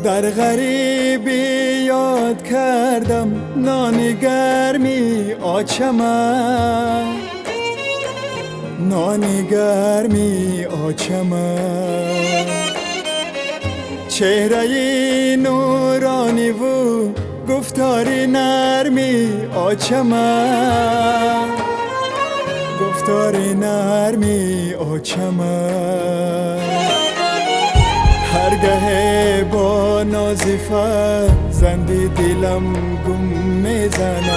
در غریبی یاد کردم نان گرمی آچمن، نان گرمی آچمن. چهره نورانی و گفتاری نرمی آچمن، گفتاری نرمی آچمن. هرگاه با نازیفه زندی دلم گم میزند،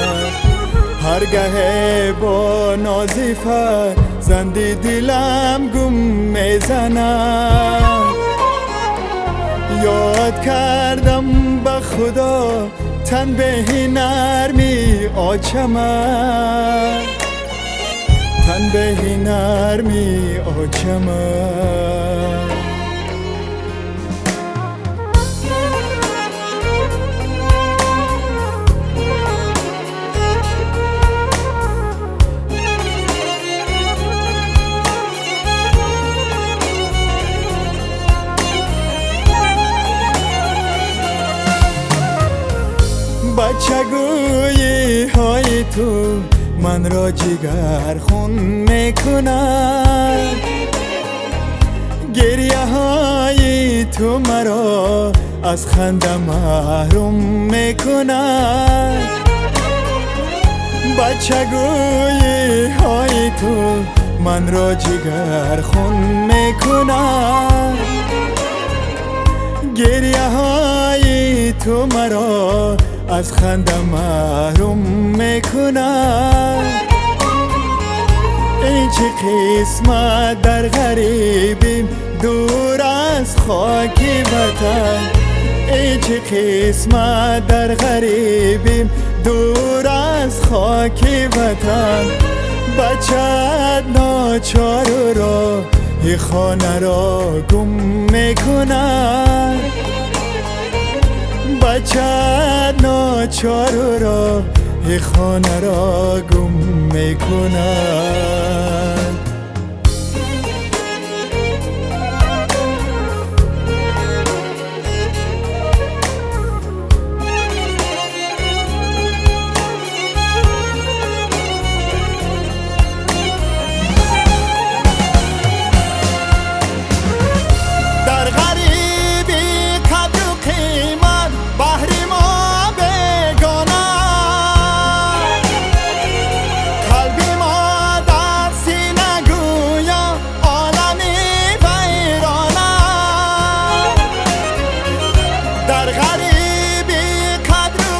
هرگاه با نازیفه زندی دلم گم میزند. یاد کردم به خدا تنبیه نرمی آچمن، تنبیه نرمی آچمن. بچگویی های تو من را جگر خون میکند، گریه های تو مرا از خنده محروم میکند. بچگویی های تو من را جگر خون میکند، گریه های تو مرا از خنده محروم میکند. این چه قسمت در غریبیم دور از خاک وطن، این چه قسمت در غریبیم دور از خاک وطن. بچت ناچار را این خانه را گم میکند، بچت ناچار را این خانه را گم میکند. در غریبی قدر و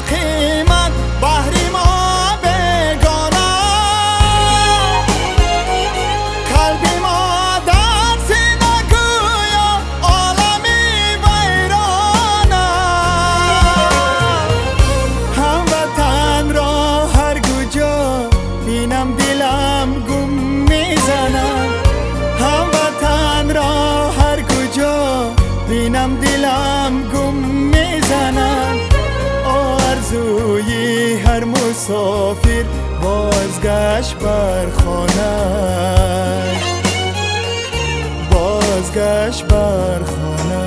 قیمت بحری ما بگانه، قلبی ما در سینه گویا عالمی ویرانه. هموطن را هر کجا بینم دلم گم میزند، هموطن را هر کجا بینم دلم گم میزنم. آرزوی هر مسافر بازگشت بر خانه، بازگشت بر خانه.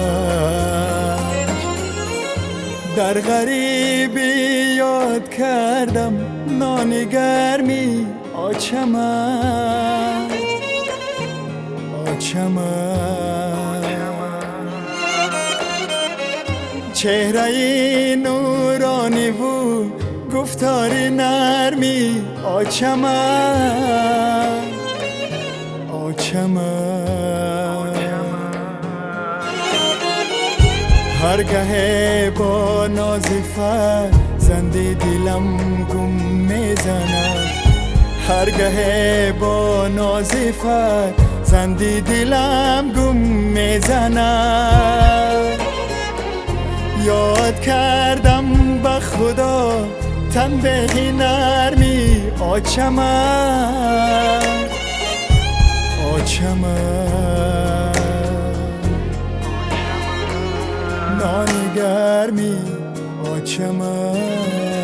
در غریبی یاد کردم نان گرمی آچمن، آچمن. چهره نورانی و گفتاری نرمی آچمن، آچمن. هرگاه با نازیفه زندی دلم گم میزند، هرگاه با نازیفه زندی دلم گم میزند. یاد کردم به خدا تنبیه نرمی آچمن، آچمن. نان گرمی آچمن.